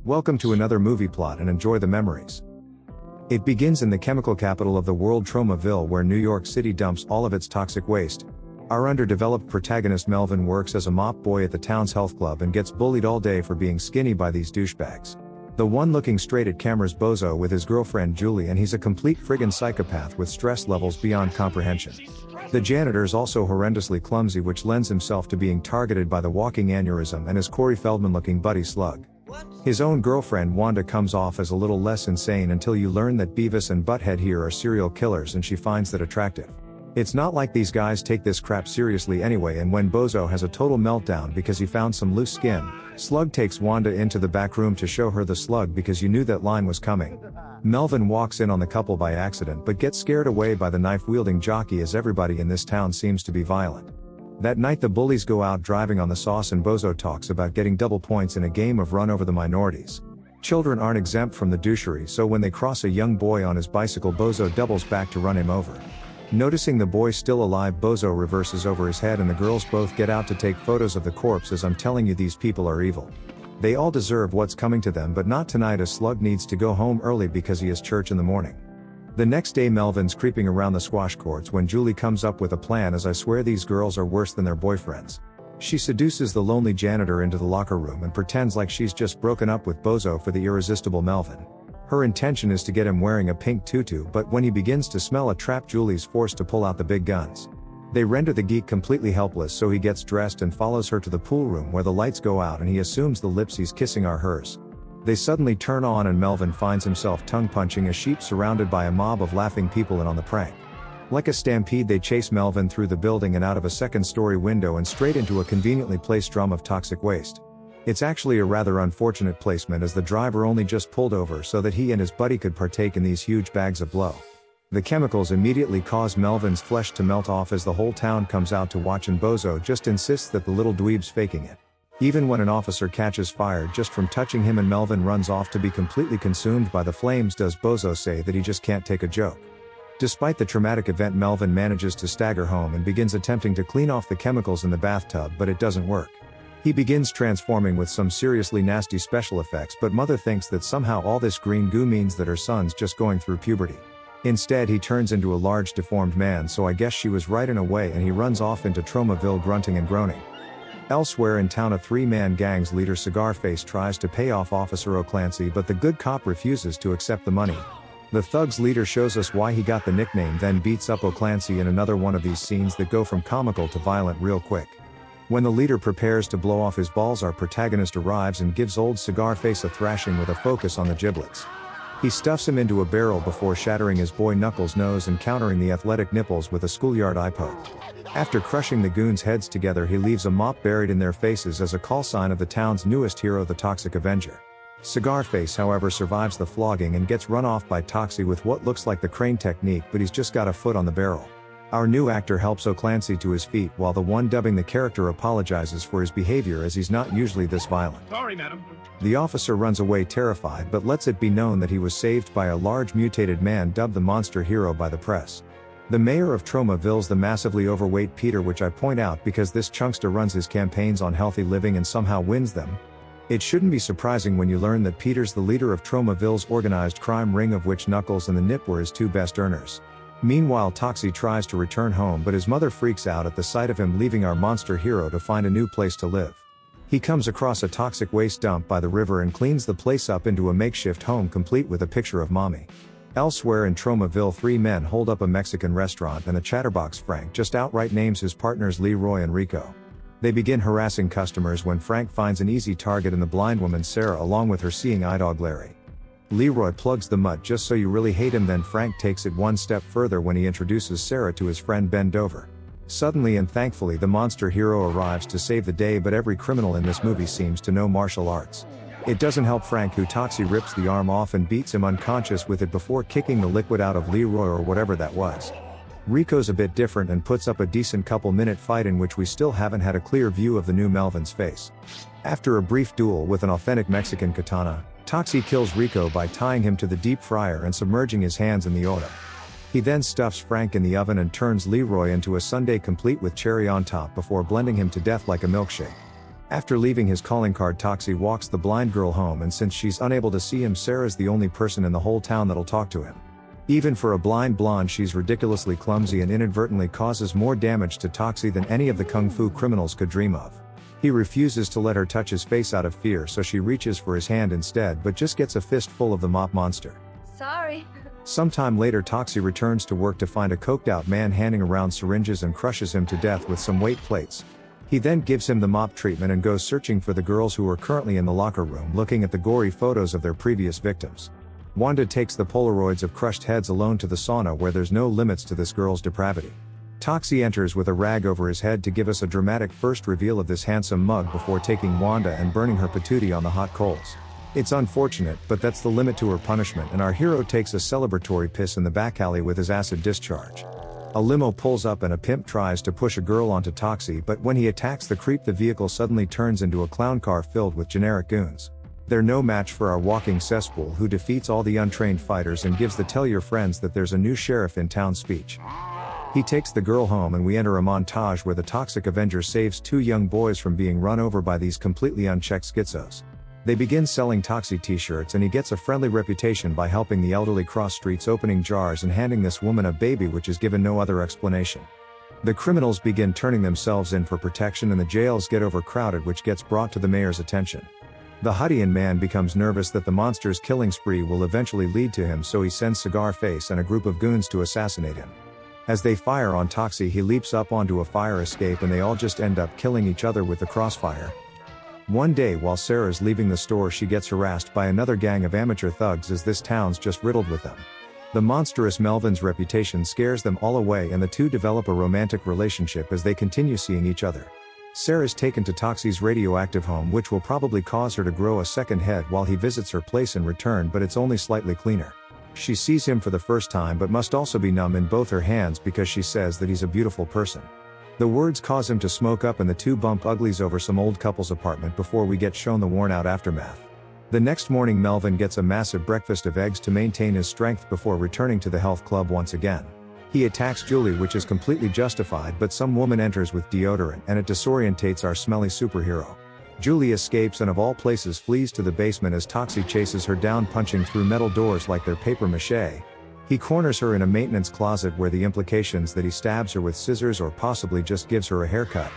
Welcome to another movie plot and enjoy the memories. It begins in the chemical capital of the world, Tromaville, where New York City dumps all of its toxic waste. Our underdeveloped protagonist Melvin works as a mop boy at the town's health club and gets bullied all day for being skinny by these douchebags. The one looking straight at camera's Bozo with his girlfriend Julie, and he's a complete friggin' psychopath with stress levels beyond comprehension. The janitor's also horrendously clumsy, which lends himself to being targeted by the walking aneurysm, and his Corey Feldman looking buddy Slug. His own girlfriend Wanda comes off as a little less insane until you learn that Beavis and Butthead here are serial killers, and she finds that attractive. It's not like these guys take this crap seriously anyway, and when Bozo has a total meltdown because he found some loose skin, Slug takes Wanda into the back room to show her the slug because you knew that line was coming. Melvin walks in on the couple by accident but gets scared away by the knife-wielding jockey, as everybody in this town seems to be violent. That night the bullies go out driving on the sauce, and Bozo talks about getting double points in a game of run over the minorities. Children aren't exempt from the douchery, so when they cross a young boy on his bicycle, Bozo doubles back to run him over. Noticing the boy still alive, Bozo reverses over his head and the girls both get out to take photos of the corpse. As I'm telling you, these people are evil. They all deserve what's coming to them, but not tonight, as Slug needs to go home early because he has church in the morning. The next day Melvin's creeping around the squash courts when Julie comes up with a plan, as I swear these girls are worse than their boyfriends. She seduces the lonely janitor into the locker room and pretends like she's just broken up with Bozo for the irresistible Melvin. Her intention is to get him wearing a pink tutu, but when he begins to smell a trap, Julie's forced to pull out the big guns. They render the geek completely helpless, so he gets dressed and follows her to the pool room where the lights go out and he assumes the lips he's kissing are hers. They suddenly turn on and Melvin finds himself tongue-punching a sheep surrounded by a mob of laughing people in on the prank. Like a stampede, they chase Melvin through the building and out of a second-story window and straight into a conveniently placed drum of toxic waste. It's actually a rather unfortunate placement, as the driver only just pulled over so that he and his buddy could partake in these huge bags of blow. The chemicals immediately cause Melvin's flesh to melt off as the whole town comes out to watch, and Bozo just insists that the little dweeb's faking it. Even when an officer catches fire just from touching him and Melvin runs off to be completely consumed by the flames, does Bozo say that he just can't take a joke. Despite the traumatic event, Melvin manages to stagger home and begins attempting to clean off the chemicals in the bathtub, but it doesn't work. He begins transforming with some seriously nasty special effects, but Mother thinks that somehow all this green goo means that her son's just going through puberty. Instead, he turns into a large deformed man, so I guess she was right in a way, and he runs off into Tromaville grunting and groaning. Elsewhere in town, a three-man gang's leader Cigar Face tries to pay off Officer O'Clancy, but the good cop refuses to accept the money. The thug's leader shows us why he got the nickname, then beats up O'Clancy in another one of these scenes that go from comical to violent real quick. When the leader prepares to blow off his balls, our protagonist arrives and gives old Cigar Face a thrashing with a focus on the giblets. He stuffs him into a barrel before shattering his boy Knuckles' nose and countering the athletic nipples with a schoolyard eye poke. After crushing the goons' heads together, he leaves a mop buried in their faces as a call sign of the town's newest hero, the Toxic Avenger. Cigar Face, however, survives the flogging and gets run off by Toxie with what looks like the crane technique, but he's just got a foot on the barrel. Our new actor helps O'Clancy to his feet, while the one dubbing the character apologizes for his behavior, as he's not usually this violent. Sorry, madam. The officer runs away terrified, but lets it be known that he was saved by a large mutated man dubbed the monster hero by the press. The mayor of Tromaville's the massively overweight Peter, which I point out because this chunkster runs his campaigns on healthy living and somehow wins them. It shouldn't be surprising when you learn that Peter's the leader of Tromaville's organized crime ring, of which Knuckles and the Nip were his two best earners. Meanwhile, Toxie tries to return home, but his mother freaks out at the sight of him, leaving our monster hero to find a new place to live. He comes across a toxic waste dump by the river and cleans the place up into a makeshift home, complete with a picture of mommy. Elsewhere in Tromaville, three men hold up a Mexican restaurant, and the chatterbox Frank just outright names his partners Leroy and Rico. They begin harassing customers when Frank finds an easy target in the blind woman Sara, along with her seeing eye dog Larry. Leroy plugs the mutt just so you really hate him, then Frank takes it one step further when he introduces Sara to his friend Ben Dover. Suddenly and thankfully, the monster hero arrives to save the day, but every criminal in this movie seems to know martial arts. It doesn't help Frank, who Toxie rips the arm off and beats him unconscious with it before kicking the liquid out of Leroy or whatever that was. Rico's a bit different and puts up a decent couple-minute fight in which we still haven't had a clear view of the new Melvin's face. After a brief duel with an authentic Mexican katana, Toxie kills Rico by tying him to the deep fryer and submerging his hands in the oil. He then stuffs Frank in the oven and turns Leroy into a sundae complete with cherry on top before blending him to death like a milkshake. After leaving his calling card, Toxie walks the blind girl home, and since she's unable to see him, Sara's the only person in the whole town that'll talk to him. Even for a blind blonde, she's ridiculously clumsy and inadvertently causes more damage to Toxie than any of the kung fu criminals could dream of. He refuses to let her touch his face out of fear, so she reaches for his hand instead, but just gets a fistful of the mop monster. Sorry. Sometime later, Toxie returns to work to find a coked out man handing around syringes and crushes him to death with some weight plates. He then gives him the mop treatment and goes searching for the girls who are currently in the locker room looking at the gory photos of their previous victims. Wanda takes the Polaroids of crushed heads alone to the sauna, where there's no limits to this girl's depravity. Toxie enters with a rag over his head to give us a dramatic first reveal of this handsome mug before taking Wanda and burning her patootie on the hot coals. It's unfortunate, but that's the limit to her punishment, and our hero takes a celebratory piss in the back alley with his acid discharge. A limo pulls up and a pimp tries to push a girl onto Toxie, but when he attacks the creep, the vehicle suddenly turns into a clown car filled with generic goons. They're no match for our walking cesspool, who defeats all the untrained fighters and gives the "tell your friends that there's a new sheriff in town" speech. He takes the girl home, and we enter a montage where the Toxic Avenger saves two young boys from being run over by these completely unchecked schizos. They begin selling Toxie t-shirts, and he gets a friendly reputation by helping the elderly cross streets, opening jars and handing this woman a baby, which is given no other explanation. The criminals begin turning themselves in for protection, and the jails get overcrowded, which gets brought to the mayor's attention. The Huttian man becomes nervous that the monster's killing spree will eventually lead to him, so he sends Cigar Face and a group of goons to assassinate him. As they fire on Toxie, he leaps up onto a fire escape, and they all just end up killing each other with the crossfire. One day, while Sara's leaving the store, she gets harassed by another gang of amateur thugs, as this town's just riddled with them. The monstrous Melvin's reputation scares them all away, and the two develop a romantic relationship as they continue seeing each other. Sara's taken to Toxie's radioactive home, which will probably cause her to grow a second head while he visits her place in return, but it's only slightly cleaner. She sees him for the first time, but must also be numb in both her hands because she says that he's a beautiful person. The words cause him to smoke up, and the two bump uglies over some old couple's apartment before we get shown the worn-out aftermath. The next morning, Melvin gets a massive breakfast of eggs to maintain his strength before returning to the health club once again. He attacks Julie, which is completely justified, but some woman enters with deodorant and it disorientates our smelly superhero. Julie escapes and of all places flees to the basement as Toxie chases her down, punching through metal doors like they're paper mache. He corners her in a maintenance closet, where the implications that he stabs her with scissors or possibly just gives her a haircut.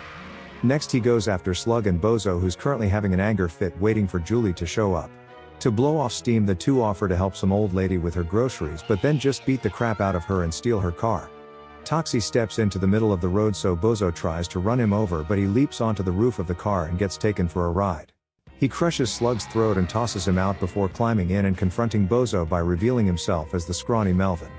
Next, he goes after Slug and Bozo, who's currently having an anger fit waiting for Julie to show up. To blow off steam, the two offer to help some old lady with her groceries, but then just beat the crap out of her and steal her car. Toxie steps into the middle of the road, so Bozo tries to run him over, but he leaps onto the roof of the car and gets taken for a ride. He crushes Slug's throat and tosses him out before climbing in and confronting Bozo by revealing himself as the scrawny Melvin.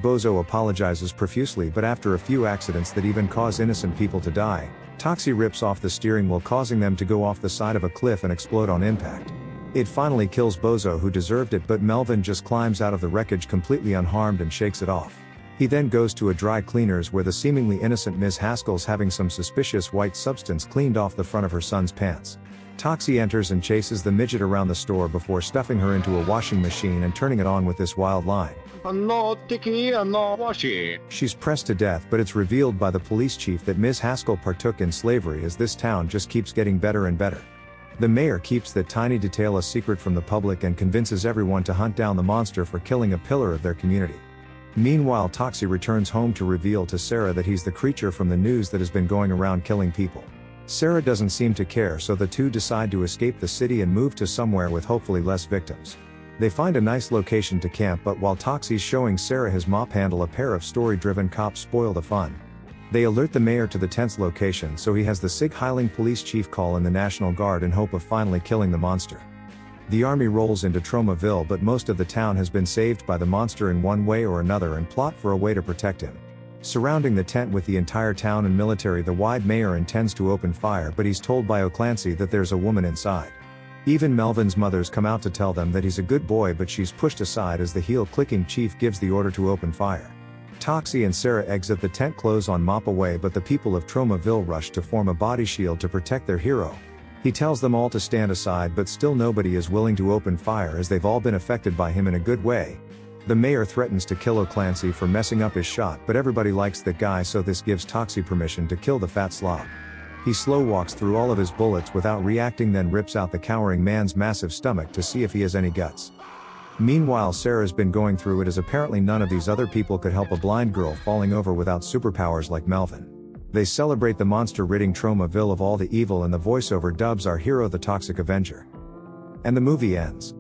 Bozo apologizes profusely, but after a few accidents that even cause innocent people to die, Toxie rips off the steering wheel, causing them to go off the side of a cliff and explode on impact. It finally kills Bozo, who deserved it, but Melvin just climbs out of the wreckage completely unharmed and shakes it off. He then goes to a dry cleaners, where the seemingly innocent Ms. Haskell's having some suspicious white substance cleaned off the front of her son's pants. Toxie enters and chases the midget around the store before stuffing her into a washing machine and turning it on with this wild line. No sticky and no washy. She's pressed to death, but it's revealed by the police chief that Ms. Haskell partook in slavery, as this town just keeps getting better and better. The mayor keeps that tiny detail a secret from the public and convinces everyone to hunt down the monster for killing a pillar of their community. Meanwhile, Toxie returns home to reveal to Sara that he's the creature from the news that has been going around killing people. Sara doesn't seem to care, so the two decide to escape the city and move to somewhere with hopefully less victims. They find a nice location to camp, but while Toxie's showing Sara his mop handle, a pair of story-driven cops spoil the fun. They alert the mayor to the tense location, so he has the Sig Heiling police chief call in the National Guard in hope of finally killing the monster. The army rolls into Tromaville, but most of the town has been saved by the monster in one way or another and plot for a way to protect him. Surrounding the tent with the entire town and military, the wide mayor intends to open fire, but he's told by O'Clancy that there's a woman inside. Even Melvin's mothers come out to tell them that he's a good boy, but she's pushed aside as the heel-clicking chief gives the order to open fire. Toxie and Sara exit the tent clothes on mop away, but the people of Tromaville rush to form a body shield to protect their hero. He tells them all to stand aside, but still nobody is willing to open fire as they've all been affected by him in a good way. The mayor threatens to kill O'Clancy for messing up his shot, but everybody likes that guy, so this gives Toxie permission to kill the fat slob. He slow walks through all of his bullets without reacting, then rips out the cowering man's massive stomach to see if he has any guts. Meanwhile, Sara's been going through it, as apparently none of these other people could help a blind girl falling over without superpowers like Melvin. They celebrate the monster ridding Tromaville of all the evil, and the voiceover dubs our hero the Toxic Avenger. And the movie ends.